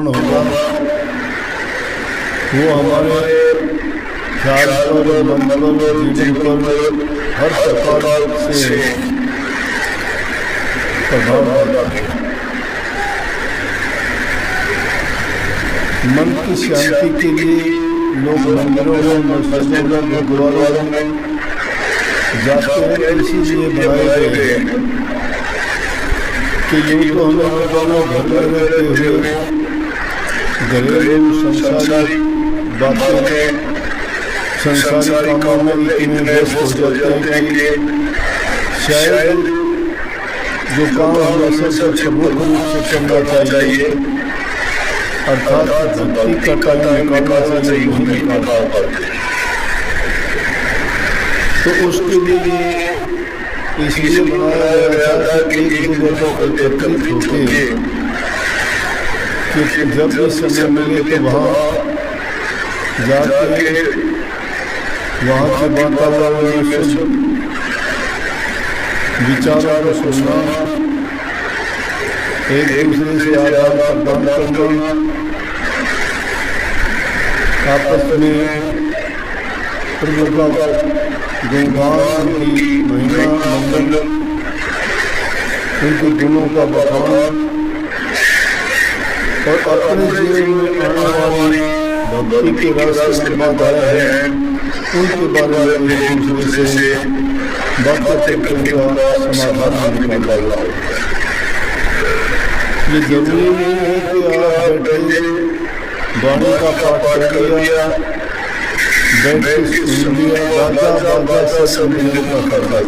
उत्पन्न होगा वो हमारे ख्याल पर, मन पर, जीवन पर हर प्रकार से प्रभाव डालता है। मन की शांति के लिए लोग मंदिरों में, मस्जिदों में, गुरुद्वारों में जाते हैं, इसीलिए बनाए गए हैं कि यूँ तो हमें रोजाना घर में रहते हुए घरेलू संसारी बातों में, संसारी कामों में इतने व्यस्त हो जाते हैं कि शायद जो काम हमें सबसे प्रमुख रूप से करना चाहिए अर्थात भक्ति का टाइम निकालना चाहिए, नहीं निकाल पाते। तो उसके लिए इसलिए बनाया गया था कि एक दूसरे को एकत्रित होके कि जब भी समय मिले तो वहाँ जाके वहाँ के वातावरण में विचारों को सुनना, एक दूसरे से आदान प्रदान करना, आपस में प्रभु का गुणगान, उनकी महिमा, मंगल, उनके गुणों का बखान और अपने जीवन में आने वाली भक्ति के रास्ते में बाधाएं हैं उनके बारे में एक दूसरे से बातचीत करने का समाधान निकालना। ये जरूरी नहीं है कि आप बैठे वाणी का पाठ कर लिया, बैठ के सुन लिया, बाजा बाजा सब मिलने का करना।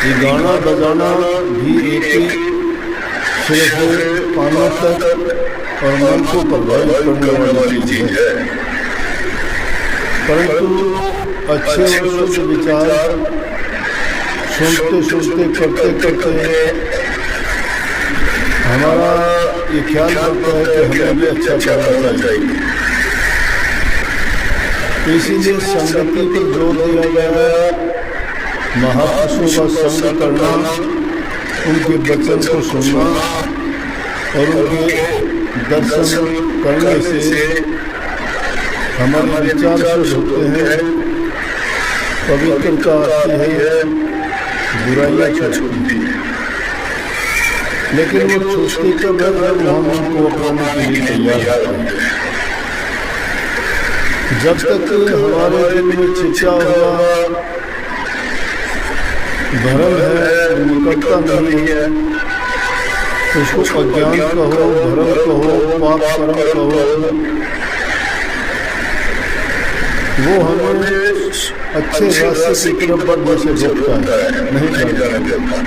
ये गाना बजाना भी एक ही सिर्फ कानों तक और मन को प्रभावित करने वाली चीज है, परंतु अच्छे और शुद्ध विचार सुनते सुनते करते करते हमारा ये ख्याल रखता है कि हमें भी अच्छा करना चाहिए। इसीलिए संगति पर जोर दिया गया है, महापुरुषों का संग करना, उनके वचन को सुनना और उनके दर्शन करने से हमारे विचार शुद्ध होते हैं, पवित्रता आती है, बुराइयाँ छूटती हैं। लेकिन वो छूटती कब है जब हम उनको अपनाने के लिए तैयार होते हैं। जब तक हमारे दिल में छिपा हुआ भरम है, निकटता नहीं है, उसको अज्ञान कहो, भरम कहो, पाप कर्म कहो, वो हमें अच्छे रास्ते की तरफ बढ़ने से रोकता है, नहीं जाने देता।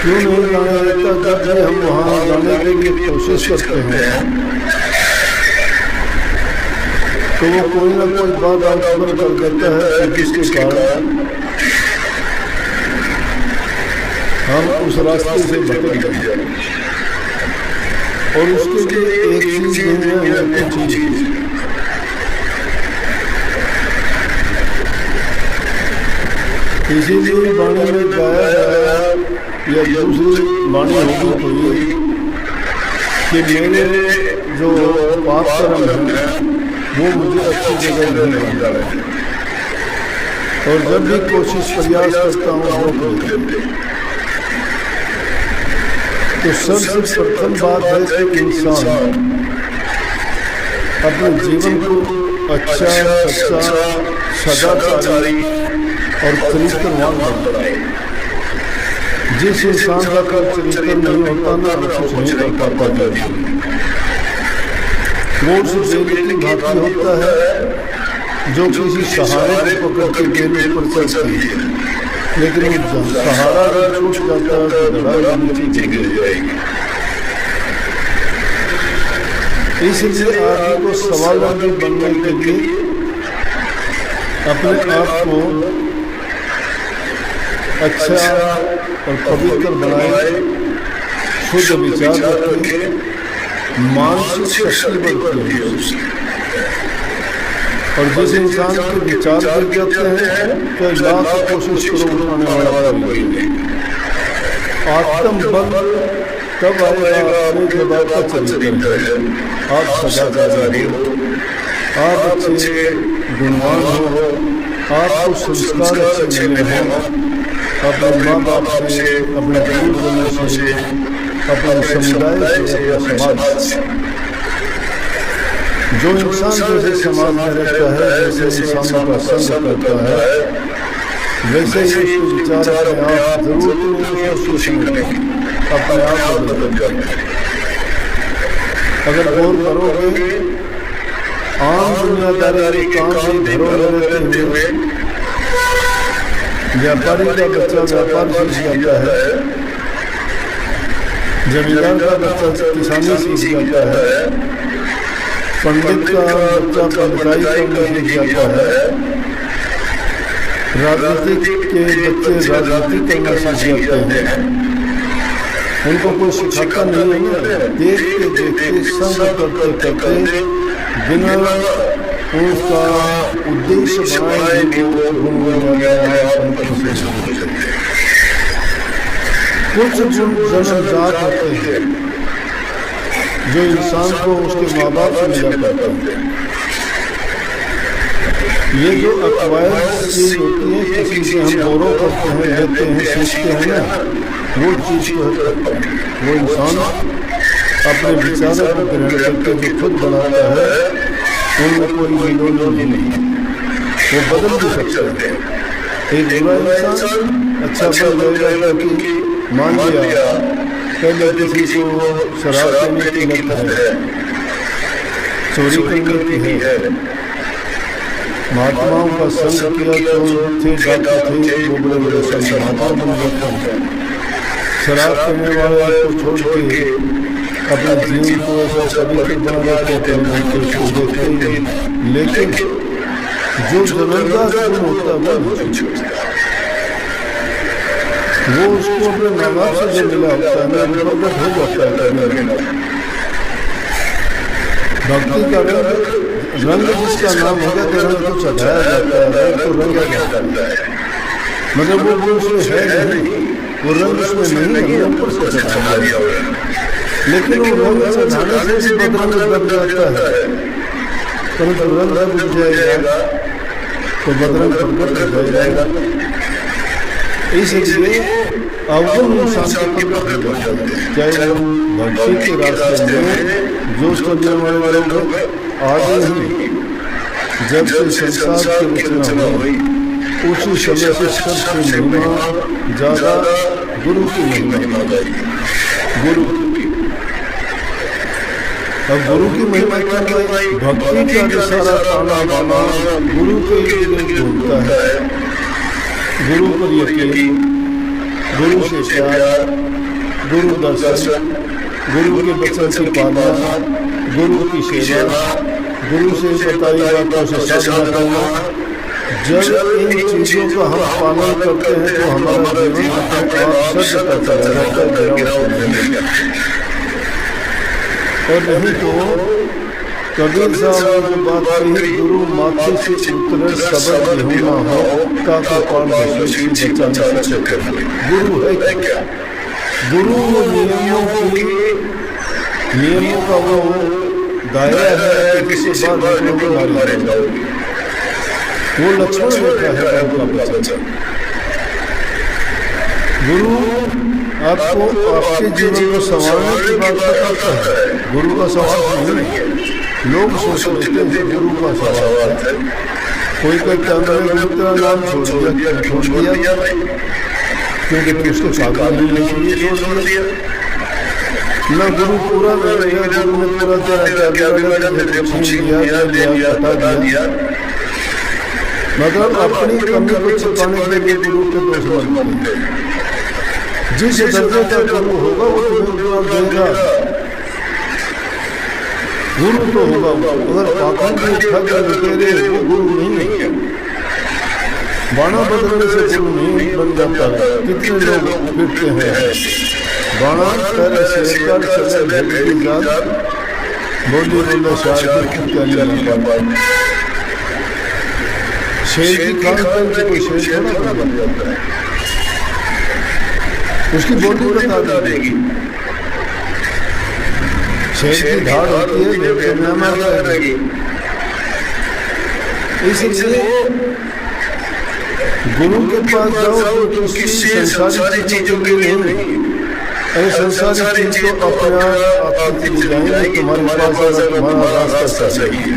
क्यों नहीं जाने देता? जब हम वहाँ जाने के लिए कोशिश करते हैं तो वो कोई ना कोई बात आंदोलन कर देता है जिसके कारण हम उस रास्ते से भटक जाते हैं। और उसके लिए एक चीज नहीं है, कुछ चीज इसीलिए वाणी में गाया गया या दूसरी वाणी होगी कोई कि मेरे जो पाप कर्म है वो मुझे अच्छी जगह नहीं मिलता है, और जब भी कोशिश प्रयास करता हूँ रोक लेते। तो सबसे प्रथम बात है कि इंसान अपने जीवन को अच्छा, सच्चा, सदाचारी और चरित्रवान बनाए। जिस इंसान का चरित्र नहीं होता ना, कुछ नहीं कर पाता। वो उस बेल की भांति होता है जो किसी सहारे को पकड़ के बेल ऊपर चढ़ती है, लेकिन सहारा छूट जाता है तो लड़ाई नीचे गिर जाएगी। इसलिए आदमी को स्वावलंबी बनने के लिए अपने आप को अच्छा और पवित्र बनाए, शुद्ध विचार रखें, मानसिक शक्ति बढ़ती है उसकी। और जिस इंसान के विचार गिर जाते हैं तो लाख कोशिश करो उठाने वाला कोई नहीं। आत्म बल तब आएगा अपने जब आपका चरित्र है, आप सदाचारी हो, आप अच्छे गुणवान हो, आपको संस्कार अच्छे मिले हो, अपने माँ बाप से, अपने पूर्वजों से, अपने समुदाय से, अपने समाज से। जो इंसान जैसे समाज में रहता है, जैसे इंसानों का संग करता है, वैसे ही उसके विचार अपने आप जरूर अपने आप बदल जाते हैं। अगर गौर करोगे, आम दुनियादारी काम में घरों में रहते हुए व्यापारी का बच्चा व्यापार सीख जाता है, जमींदार का बच्चा किसानी सीख जाता है, पंडित का बच्चा पंडिताई करना सीख जाता है, राजनीतिक के बच्चे राजनीति करना सीख जाते हैं। उनको कोई सिखाता नहीं है, देखते देखते संग करते करते बिना उसका उद्देश्य बनाए कुछ जन्मजात होते हैं जो इंसान को उसके माँ बाप से मिला करते हैं। ये जो अक्वायर चीज होती है, किसी से हम गौरव करते हैं, लेते हैं, सीखते हैं ना, वो चीज को वो इंसान अपने विचारों को ग्रहण करके जो खुद बनाता है, उनमें कोई विरोध नहीं, वो बदल भी सकते हैं। एक बुरा इंसान अच्छा बन जाएगा क्योंकि मान लिया पहले किसी को शराब पीने की लत है, चोरी करने की है, महात्माओं का संग किया तो थे डॉक्टर थे, वो बड़े बड़े संत महात्मा बन जाते हैं। शराब पीने वाले को छोड़ के अपने जीवन को ऐसा पवित्र बना रखते हैं, उसको देखते ही। लेकिन जो जबरदस्त गुण होता है वो उसको अपने माँ बाप से जो मिला होता है ना, वो प्रकट हो जाता है। भक्ति का रंग जिसका नाम होगा तो रंग को चढ़ाया जाता है, रंग को रंगा जाता है, मतलब वो गुण उसमें है नहीं, वो रंग उसमें नहीं है, ऊपर से चढ़ा दिया हुआ है। लेकिन वो रंग चढ़ाने से भी बदरंग बन जाता है, परंतु रंग जब उठ जाएगा तो बदरंग प्रकट हो जाएगा। इसलिए अवगुण इंसान के प्रकट हो जाते हैं, चाहे वो भक्ति के रास्ते में जो चलने वाले लोग आज ही जब से संसार की रचना हुई उसी समय से सबसे महिमा ज्यादा गुरु की महिमा गई। गुरु अब गुरु की महिमा क्या गई? भक्ति का जो सारा ताना बाना गुरु के लिए ढूंढता है, गुरु पर यकीन, गुरु से प्यार, गुरु दर्शन, गुरु के वचन की पालना, गुरु की सेवा, गुरु से बताई बातों से साधना करना। जब इन चीजों का हम पालन करते हैं तो हमारा जीवन अपने आप सत्य का चला जाता है। और नहीं तो कबीर साहब ने बात कही, गुरु माथे से उतरे सबक होना हो का पान बचाने से। गुरु है क्या? गुरु नियमों का वो दायरा है कि किसी बात मारे जाओगे, वो लक्ष्मण बैठा है उनका वचन। गुरु आपको आपके जीवन को संवारने की बात करता है, गुरु का सवाल नहीं है। लोग सोच लेते हैं गुरु का सवाल है, कोई कहता है मैंने गुरु तेरा नाम छोड़ दिया क्योंकि उसके पागल नहीं छोड़ दिया न गुरु पूरा नहीं है, गुरु ने पूरा तेरा छीन बता दिया। मतलब अपनी कमी को छिपाने के लिए गुरु के दोष बनते हैं। जिस दर्जे का गुरु होगा वो तुम्हें देगा, गुरु तो होगा। अगर पाखंड तेरे वो गुरु नहीं है, बाणा बदलने से गुरु नहीं बन जाता है। कितने लोग फिरते हैं बाणा पहले शेरकर चले भेड़ी जात बोले शायद शेर की खान पान से कोई शेर थोड़ा बन जाता है, उसकी बोली बता देगी। शेर की धाड़ होती है, भेड़ में मार जाएगी। इसलिए गुरु के पास जाओ तो किसी संसारी चीजों के लिए नहीं। अरे संसारी चीज तो अपने आप चली जाएंगे, तुम्हारे पास अगर तुम्हारा रास्ता सही है।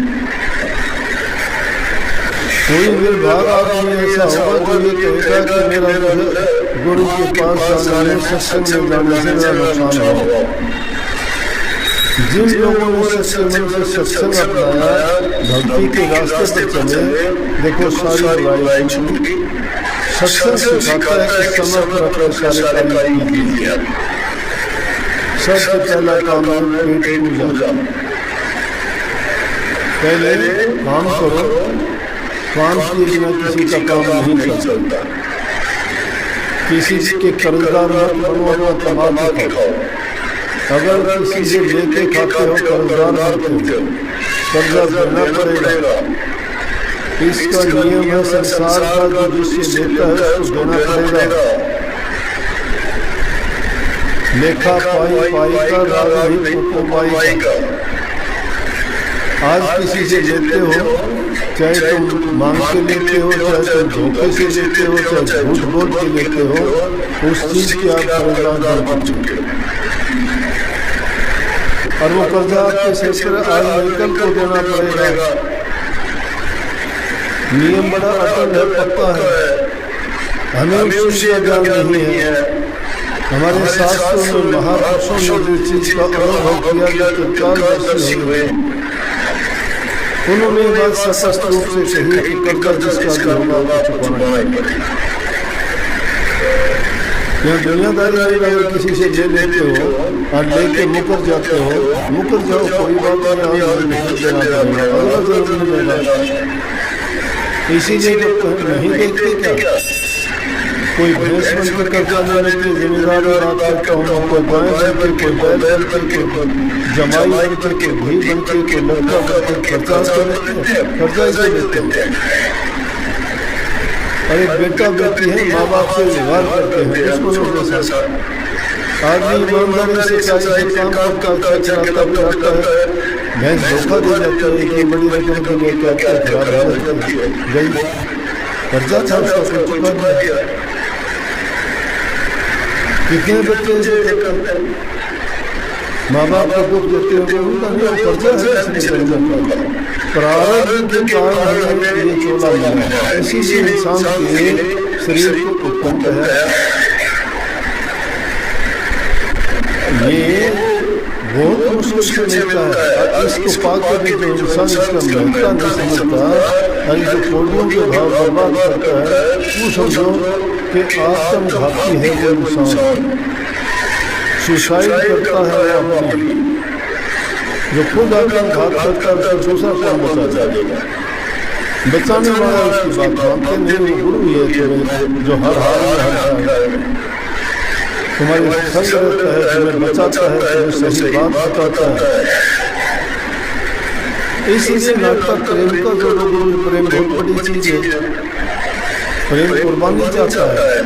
कोई निर्भाग आदमी ऐसा होगा जो ये कहेगा कि मेरा गुरु के पास जाने में, सत्संग में जाने से मेरा नुकसान हो। जिन लोगों ने सत्संग अपनाया, भक्ति के रास्ते पर चले, देखो सारी बुराई छूटी। सत्संग सिखाता है कि समय पर अपने सारे कार्य कीजिए। सबसे पहला काम है पेट पूजा। पहले काम करो, काम किए बिना किसी का काम नहीं चलता। किसी के कर्जदार मत बनो, अपना कमा के खाओ। अगर किसी से लेके खाते हो कर्जदार मत हो, कर्जा देना पड़ेगा। इसका नियम है संसार का, जो जिससे लेता है उसको देना पड़ेगा। लेखा पाई पाई का राग नहीं को पाई का। आज किसी से लेते हो, चाहे तुम मांग के लेते हो, चाहे तुम धोखे से लेते हो, चाहे झूठ बोल के लेते हो, उस चीज के आप कर्जदार बन चुके हो। और वो कर्जा आपके सिर पर आज निकल को देना पड़ेगा। नियम बड़ा अटल है, पक्का है, हमें उस चीज का ज्ञान नहीं है। हमारे शास्त्रों में महापुरुषों ने जिस चीज का अनुभव किया, जो तत्काल हुए, उन्होंने बात स्पष्ट रूप से कही कि कर्जा जिसका होगा चुकाना पड़ेगा। यहाँ दुनियादारी में अगर किसी से ले लेते हो और लेके मुकर जाते हो, मुकर जाओ, कोई बात नहीं। इसीलिए जब नहीं देखते क्या कोई भैंस बन के कर्जा लेने के जिम्मेदार बात करता हूँ, कोई गाय बन के, कोई बैल बन के, कोई जमाई बन के, कोई भी बन के, कोई लड़का बन के कर्जा इसे लेते हैं। अरे बेटा बेटी है, माँ बाप से व्यवहार करते हैं, इसको आदमी ईमानदारी से काम करता है, भैंस धोखा दे जाता है, इतनी बड़ी रकम के लिए क्या क्या खराब गई, कर्जा था उसका चुका दिया। कितने बच्चे ऐसे करते हैं, माँ बाप को दुख देते हैं, उनका नहीं कर्जा है, प्रारब्ध के कारण हमें ये चोला मिला। इसीलिए इंसान के शरीर को उत्पन्न है। ये बहुत मुश्किल से मिलता है। इसको पाकर भी जो इंसान इसका महत्ता नहीं समझता और जो कोडियों के भाव बर्बाद करता है, वो समझो कि आत्मघाती है वो इंसान, सुसाइड करता है अपनी। जो खुद आत्मघात करता है उसको दूसरा कौन बचा जाएगा? बचाने वाला उसकी बात मानते नहीं। वो गुरु है जो हर हाल में तुम्हारे संग रहता है, तुम्हें बचाता है, तुम्हें सही बात बताता है। इसीलिए नाटक प्रेम का जो गुरु प्रेम बहुत बड़ी चीज है। प्रेम कुर्बानी चाहता है।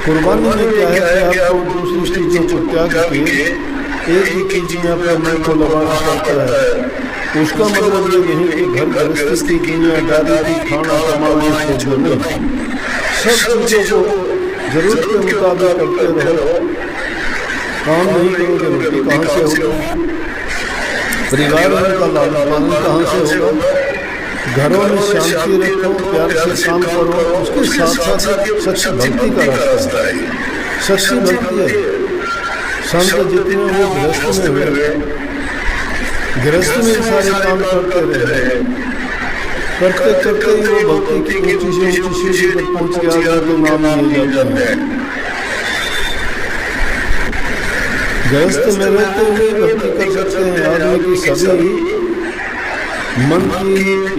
कुर्बानी में क्या है कि आपको दूसरी चीजों को त्याग के एक ही चीज में अपने मन को लगाना पड़ता है। उसका मतलब ये नहीं कि घर गृहस्थी की दुनियादारी की खाना कमाने से जुड़ने, सब चीजों को जरूरत के मुताबिक करते रहो। काम नहीं करोगे रोटी कहाँ से होगा? परिवार का लालन पालन कहाँ से होगा? घरों में शांति रखो, प्यार से काम करो। उसके साथ साथ सच्ची भक्ति का रास्ता है। सच्ची भक्ति है। संत जितने वो गृहस्थ में हुए, गृहस्थ में सारे काम करते रहे, करते करते ही वो भक्ति की ऊंची से ऊंची सीढ़ी पर पहुंच गया तो नाम नहीं जाता है। गृहस्थ में रहते हुए भक्ति कर सकते हैं। आदमी की सभी मन की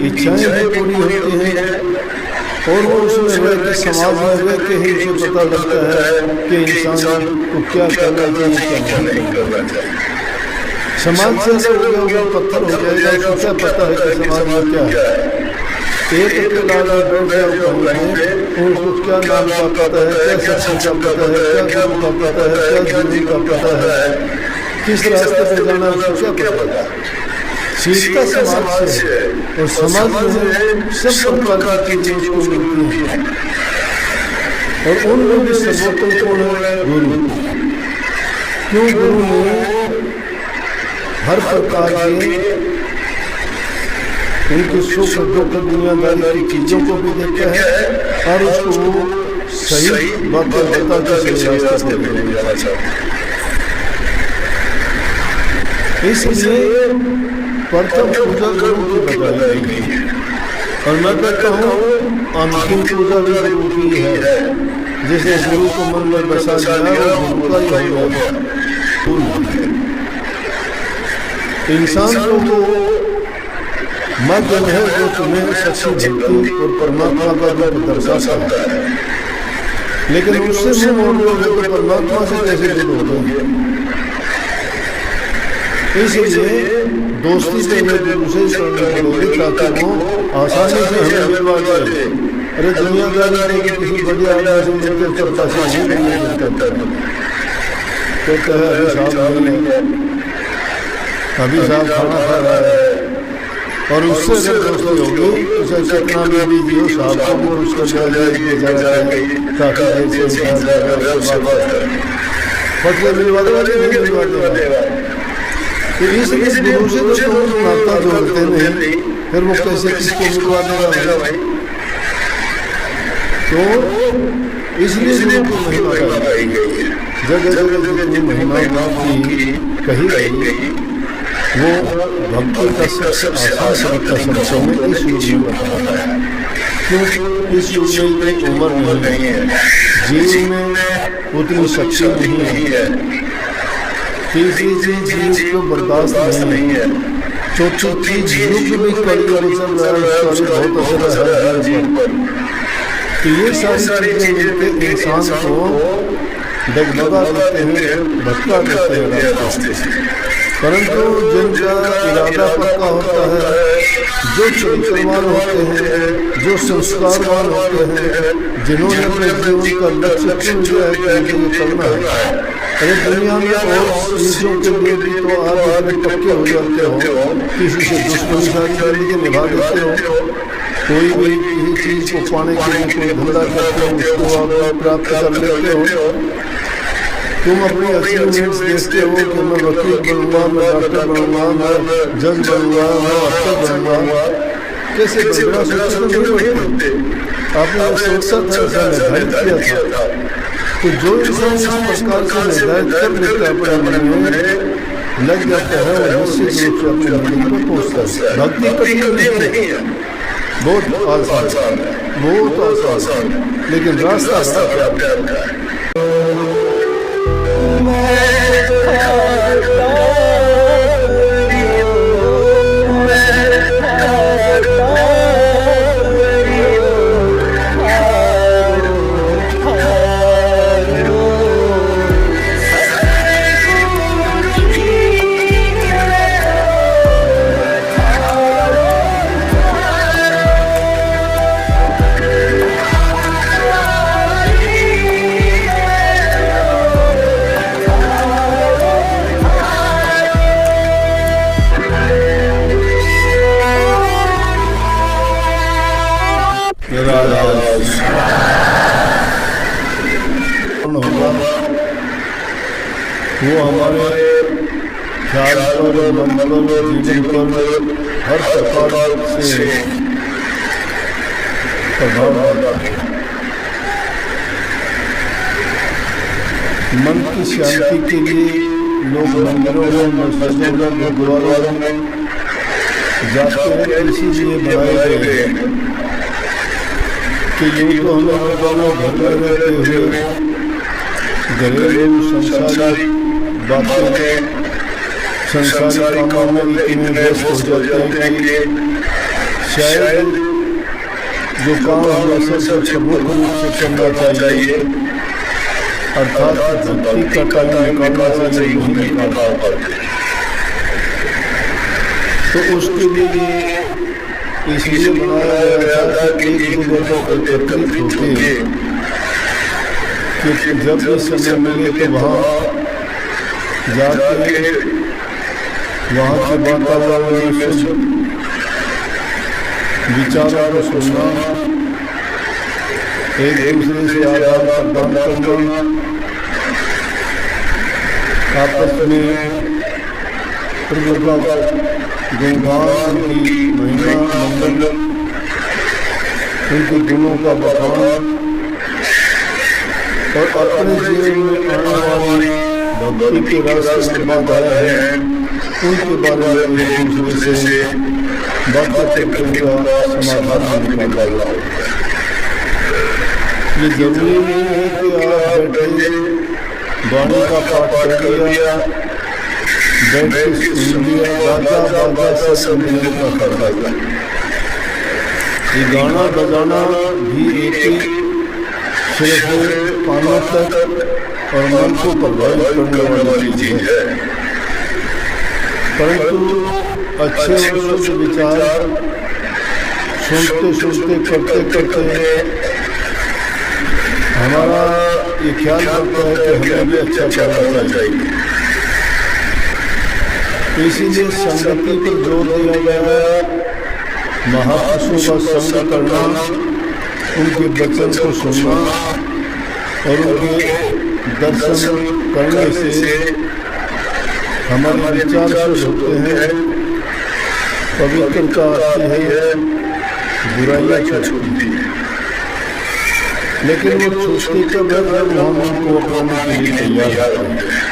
इच्छाएं भी पूरी होती हैं और वो उसमें रह के समाज में रह के ही उसे पता लगता है कि इंसान को क्या करना चाहिए, क्या नहीं करना चाहिए। समाज से अलग हो गया पत्थर हो जाएगा, उसे पता है कि समाज में क्या है। एक अकेला बैठ जाओ और उसको क्या नाम का पता है, क्या सत्संग का पता है, क्या गुरु का पता है, क्या जीवन का पता है। किस रास्ते पे जाना उसको क्या पता। सीखता समाज से है और समाज में सब प्रकार की चीजें उसको मिलती हैं और उनमें भी सर्वोत्तम कौन है? गुरु। क्यों? गुरु ने हर प्रकार के उनकी सुख दुख दुनियादारी की चीजों को भी देखता है और उसको सही बातें बता के सही रास्ते पे ले जाना चाहता है। इसलिए प्रथम पूजा गुरु की बताई गई और मैं कहता हूँ अंतिम पूजा भी गुरु की है। जिसने गुरु को मन में बसा लिया वो गुरु का ही हो गया। इंसान को वो माध्यम है जो तुम्हें सच्ची भक्ति और परमात्मा का रूप दर्शाता है, लेकिन उससे मुंह मोड़ लोगे तो परमात्मा से कैसे जुड़ोगे? इसलिए दोस्ती से गुरु से जोड़ोगे ताकि वो आसानी से हमें मिलवा दे। अरे दुनियादारी में किसी बड़ी आदमी से मिलकर चलता से नहीं करता कहता है अभी साहब नहीं है, अभी साहब खाना खा रहा है और उससे अगर दोस्ती होगी उसे चकना में भी दियो साहब को और उसका काफी देर से पटले मिलवा देगा। तो इसलिए गुरु से तो नाता जोड़ते नहीं, फिर वो कैसे किसको मिलवा देगा भाई? तो इसलिए गुरु की महिमा गाई गई है। जगह जगह जितनी महिमा की कही गई वो भक्ति का सबसे आसान तरीका शब्दों में इस युग में बताता है। क्योंकि इस युग में एक उम्र नहीं है, जीव में उतनी शक्ति नहीं है, तीसरी चीज जीव को बर्दाश्त नहीं है, चौथी चीज युग में कलयुग चल रहा है उसका भी बहुत असर है हर जीव पर। तो ये सारी चीजें मिलकर इंसान को डगमगा देते हैं, भटका देते हैं रास्ते से। परंतु जिनका इरादा पक्का होता है, जो चरित्रवान होते हैं, जो संस्कारवान होते हैं, जिन्होंने अपने जीवन का लक्ष्य चुन लिया है कि मुझे करना है। अरे दुनिया में और चीजों के लिए भी तो आप इतने पक्के हो जाते हो, किसी से दुश्मनी सारी जिंदगी निभा देते हो, कोई भी किसी चीज को पाने के लिए कोई धंधा करते हो उसको आप प्राप्त कर लेते हो। तुम अपनी अचीवमेंट्स देखते हो कि मैं वकील बनूंगा, मैं डॉक्टर बनूंगा, मैं जज बनूंगा, मैं अफसर बनूंगा। कैसे बड़ा सोचते नहीं बनते? आपने सोचा था, ऐसा निर्धारित किया था। तो जो इंसान इस प्रकार से निर्धारित कर लेता है अपने मन में लग जाता है और निश्चित रूप से अपने मंजिल पर पहुंचता है। भक्ति कठिन नहीं है, बहुत आसान है, बहुत आसान है, लेकिन रास्ता बड़ा प्यारा है। वो हमारे ख्याल पर, मन पर, जीवन पर हर प्रकार से प्रभाव डालता है। मन की शांति के लिए लोग मंदिरों में, मस्जिदों में, गुरुद्वारों में जाते हैं, इसीलिए बनाए गए हैं कि यूँ तो हमें दोनों घर में रहते हुए घरेलू संसारी बातों में, संसारी कामों में इतने व्यस्त हो जाते हैं कि शायद जो काम हमें सबसे प्रमुख रूप से करना चाहिए अर्थात भक्ति का टाइम निकालना चाहिए, नहीं निकाल पाते। तो उसके लिए इसलिए बनाया गया था कि एक जगह पर एकत्रित होकर कि जब भी समय मिले तो वहाँ जाके वहाँ के वातावरण में शुद्ध विचारों को सुनना, एक दूसरे से आदान प्रदान करना, आपस में प्रभु का गुणगान, उनकी महिमा मंगल, उनके गुणों का बखान और अपने जीवन में आने वाली भक्ति के रास्ते में बाधाएं हैं, उनके बारे में एक दूसरे से बातें करके उनका समाधान निकालना होगा। ये जरूरी नहीं है कि आप बैठे वाणी का पाठ कर लिया, बैठ के सुन लिया, बाजा बाजा सब मिलने का करना। ये गाना बजाना भी एक ही सिर्फ कानों तक और मन को प्रभावित करने वाली चीज है, परंतु अच्छे और शुद्ध विचार सुनते सुनते करते करते हमारा ये ख्याल करता है कि हमें भी अच्छा करना चाहिए। इसीलिए संगति पर जोर दिया गया है। महापुरुषों का संग करना, उनके वचन को सुनना और उनके दर्शन करने से हमारे विचार शुद्ध होते हैं, पवित्रता आती है, बुराइयाँ छूटती हैं। लेकिन वो छूटती कब है जब हम उनको अपनाने के लिए तैयार होते हैं।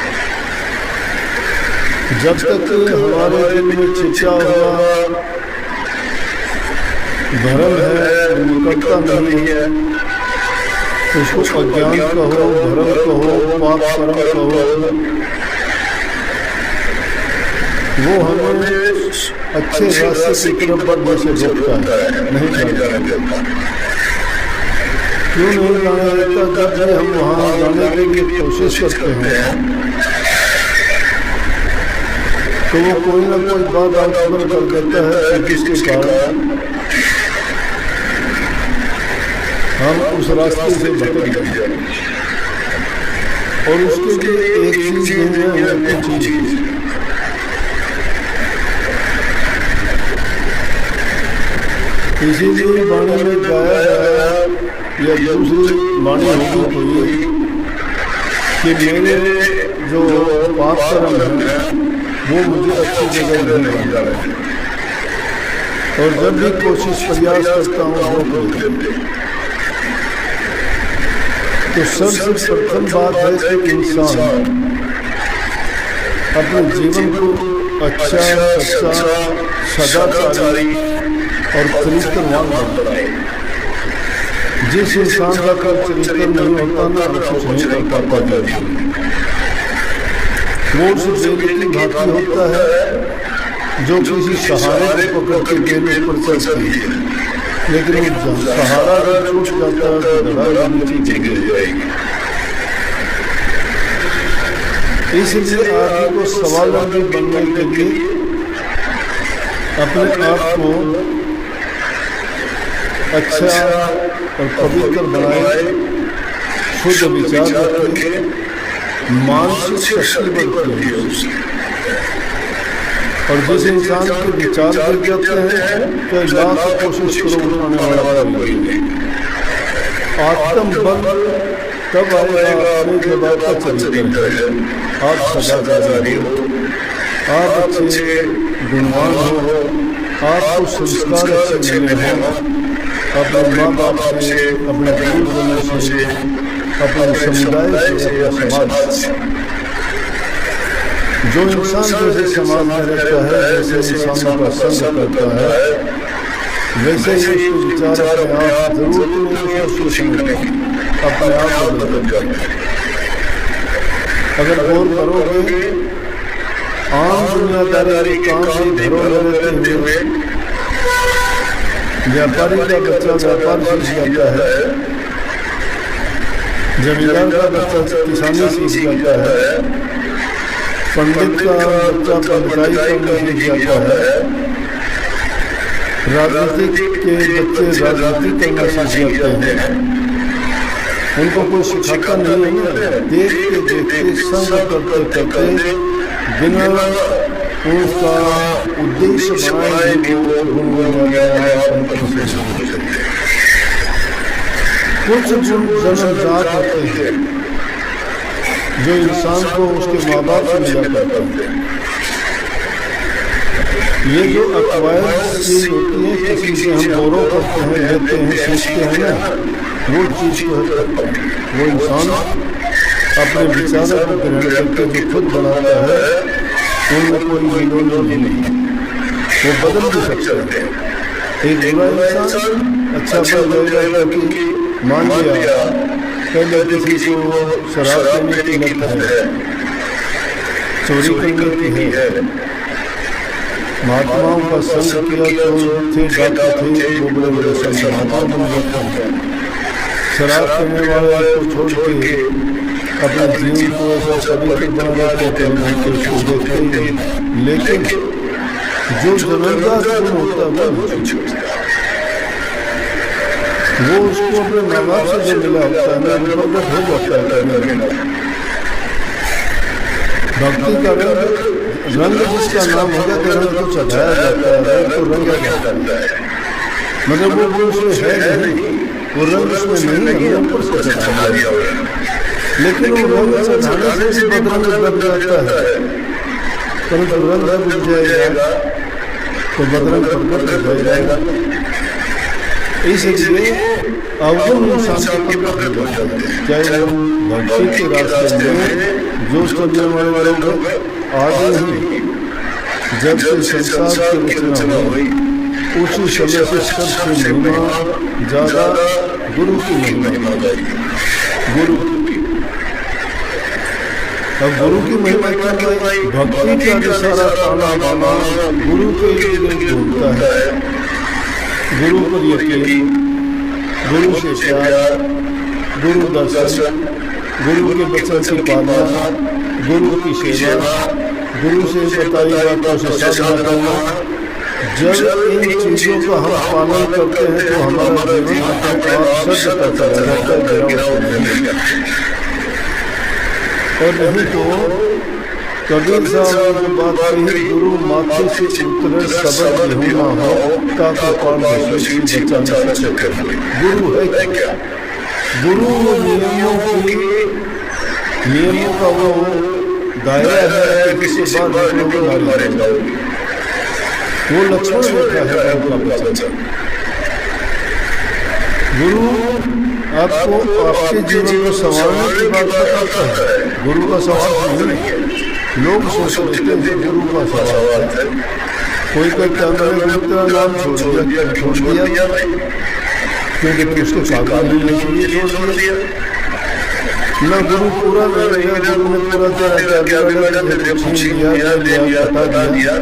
जब तक हमारे दिल में छिपा हुआ भरम है, निकटता नहीं है, उसको अज्ञान कहो, भरम कहो, पाप कर्म कहो, वो हमें अच्छे रास्ते की तरफ बढ़ने से रोकता है, नहीं जाने देता। क्यों नहीं जाने देता? जब हम वहाँ जाने के लिए कोशिश करते हैं तो वो कोई ना कोई बात आंदोलन कर देता है, जिसके कारण हम उस रास्ते से भटक जाते हैं। और उसके लिए एक चीज नहीं है, कुछ चीज। इसीलिए वाणी में गाया गया या दूसरी वाणी होगी कोई कि मेरे जो पाप कर्म है वो मुझे अच्छी जगह नहीं बन रहा है, और जब भी कोशिश प्रयास करता हूँ रोक देते। तो सबसे प्रथम बात है कि इंसान अपने जीवन को अच्छा, सच्चा, सदाचारी और चरित्रवान बनाए। जिस इंसान का चरित्र नहीं होता ना, वो कुछ नहीं कर पाता। वो उस बेल की भांति होता है जो किसी सहारे को पकड़ के बेल ऊपर चढ़ती है, लेकिन सहारा अगर छूट जाता है तो लड़ाई नीचे गिर जाएगी। इसलिए आदमी को स्वावलंबी बनने के लिए अपने आप को अच्छा और पवित्र बनाए, शुद्ध विचार रखें, मानसिक शक्ति बढ़ती है उससे। और जिस इंसान के विचार गिर जाते हैं तो लाख कोशिश करो उठाने वाला कोई नहीं। आत्मबल तब आएगा अपने जब आपका चरित्र है, आप सदाचारी हो, आप अच्छे गुणवान हो, आपको संस्कार अच्छे मिले हों, अपने माँ बाप से, अपने गुरुजनों से, अपने समुदाय से, अपने समाज से। जो इंसान जैसे समाज में रहता है, जैसे इंसानों का संग करता है, वैसे ही विचार अपने आप जरूर अपने आप बदल जाते हैं। अगर गौर करोगे, आम दुनियादारी काम में घरों में रहते हुए व्यापारी का बच्चा व्यापार सीख जाता है, जमींदार का बच्चा किसानी सीख जाता है, पंडित का बच्चा पंचायत करना सीख जाता है, राजनीतिक के बच्चे राजनीति करना सीख जाते हैं, उनको कोई सिखाता नहीं है ना, देखते देखते संग करते करते बिना उसका उद्देश्य बनाए भी वो गुण बन गया है। कुछ गुण जन्मजात होते हैं जो इंसान को उसके माँ बाप से मिला करते हैं। ये जो अक्वायर्ड चीज होती है, किसी से हम गौरव करते हैं, लेते हैं, सीखते हैं ना, वो चीज को वो इंसान अपने विचारों को ग्रहण करके जो खुद बनाता है उनमें कोई विरोध नहीं, वो बदल भी सकते हैं। एक बुरा इंसान अच्छा बन जाएगा क्योंकि मान लिया पहले किसी को शराब पीने की लत है, चोरी करने की है, महात्माओं का संग किया तो थे डॉक्टर थे, वो बड़े बड़े संत महात्मा बन गए। शराब पीने वाले को छोड़ के अपने जीवन को ऐसा पवित्र बना देते हैं उसको देखते ही, लेकिन जो जबरदस्त गुण होता है वो उसको अपने माँ बाप से जो मिला होता है ना, वो प्रकट हो जाता है। भक्ति का रंग जिसका नाम होगा तो रंग को चढ़ाया जाता है, रंग को रंगा जाता है, मतलब वो गुण उसमें है नहीं, वो रंग उसमें नहीं है, ऊपर से चढ़ा दिया हुआ है, लेकिन वो रंग चढ़ाने से बदरंग बन जाता है। परंतु रंग बन जाएगा तो बदरंग प्रकट हो जाएगा। इसलिए अवगुण इंसान के प्रकट हो जाते हैं, चाहे वो भक्ति के रास्ते में जो चलने वाले लोग आगे ही जब से संसार की रचना हुई उसी समय से सबसे महिमा ज्यादा गुरु की महिमा जाएगी। गुरु अब गुरु की महिमा क्या है? भक्ति का जो सारा ताना बाना गुरु के लिए ढूंढता है, गुरु पर यकीन, गुरु से प्यार, गुरु दर्शन, गुरु के वचन की पालना, गुरु की सेवा, गुरु से बताई बातों से साधना करना। जब इन चीजों का हम पालन करते हैं तो हमारा जीवन अपने आप सत्य का चला जाता है, और नहीं तो कबीर साहब ने बात कही, गुरु माथे से उतरे शब्द यहूं ना हो ताकि पाल बचा सके। गुरु है क्या? गुरु नियमों का वो दायरा है कि किसी बात में मारे जाओगे। वो लक्ष्मण बैठा है उनका वचन। गुरु आपको आपके जीवन को संवारने की बात करता है, गुरु का सवाल नहीं है। लोग सोच लेते हैं गुरु का सवाल है, कोई कहता है मैंने तेरा नाम छोड़ दिया क्योंकि तू उसके पागल नहीं छोड़ दिया न गुरु पूरा रहेगा, गुरु ने पूरा बता दिया,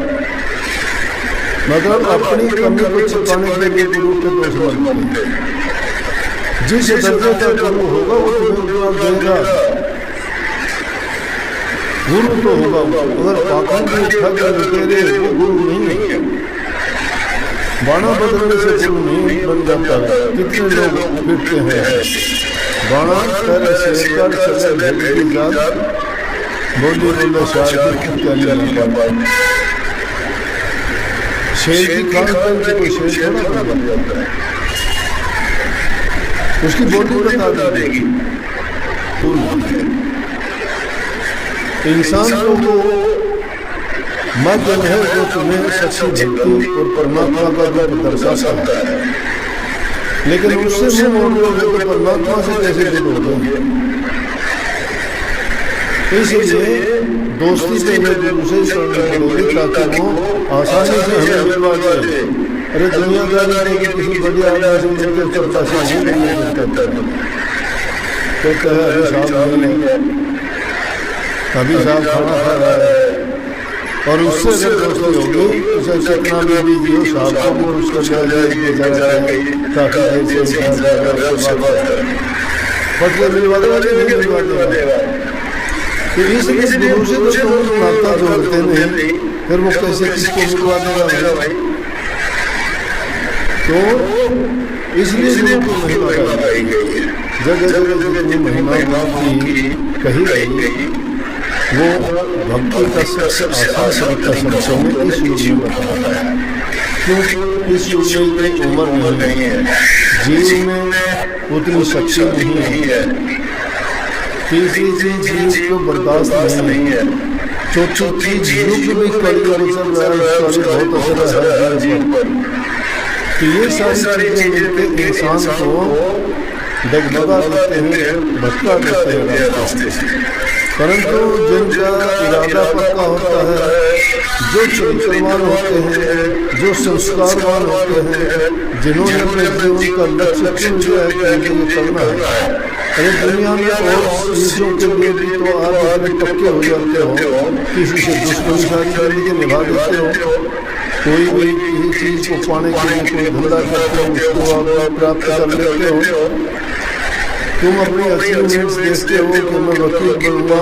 मतलब अपनी कमी को छिपाने के लिए गुरु के दोष बनते हैं। जिस दर्जे का गुरु होगा वो तुम्हें देगा, गुरु तो होगा। अगर पाखंड में ठग लुटेरे वो गुरु नहीं है, बाणा बदलने से गुरु नहीं बन जाता। कितने लोग फिरते हैं बाणा पहले शेरकर चले भेड़ी जात बोली बोले शार की शेर की खान पान से कोई शेर थोड़ा बन जाता है, उसकी बोली बता देगी। इंसान को माध्यम है जो तुम्हें सच्ची भक्ति और परमात्मा का रूप दर्शाता है, लेकिन उससे मुंह मोड़ लोगे तो परमात्मा से कैसे जुड़ोगे? इसलिए दोस्ती से गुरु से जोड़ोगे ताकि वो आसानी से हमें मिलवा जाए। अरे दुनियादारी में किसी बढ़िया आदमी से मिलकर चलता से नहीं करता, कहता है अभी साहब नहीं है, अभी साहब खाना खा रहा है, और उससे अगर दोस्ती होगी उसे चकना में भी दियो साहब को और उसका काफी मिलवा देगा। तो इसलिए गुरु से तो नाता जोड़ते नहीं, फिर वो कैसे किसको मिलवा देगा भाई? तो इसलिए उनकी महिमा गाई गई। जगह जगह जितनी महिमा की कही गई वो भक्ति का सबसे आसान तरीका शब्दों में इस युग में बताता है। क्योंकि इस युग में इतनी उम्र नहीं है, जीव में उतनी शक्ति नहीं है, तीसरी चीज जीव को बर्दाश्त नहीं है, चौथी चीज युग में कलयुग चल रहा है, बहुत असर है जीव पर। तो ये सारी चीजें मिलकर इंसान को डगमगा देते हैं, भटका देते हैं रास्ते से। परंतु जिनका इरादा पक्का होता है, जो चरित्रवान होते हैं, जो संस्कारवान होते हैं, जिन्होंने अपने जीवन का लक्ष्य चुन लिया है कि मुझे करना है। अरे दुनिया में और चीजों के लिए भी तो आप इतने पक्के हो जाते हो, किसी से दुश्मनी सारी जिंदगी निभा देते हो, कोई भी किसी चीज को पाने के लिए कोई धंधा करते हो, उसको आप प्राप्त कर लेते हो। तुम अपनी अचीवमेंट्स देखते हो कि मैं वकील बनूंगा,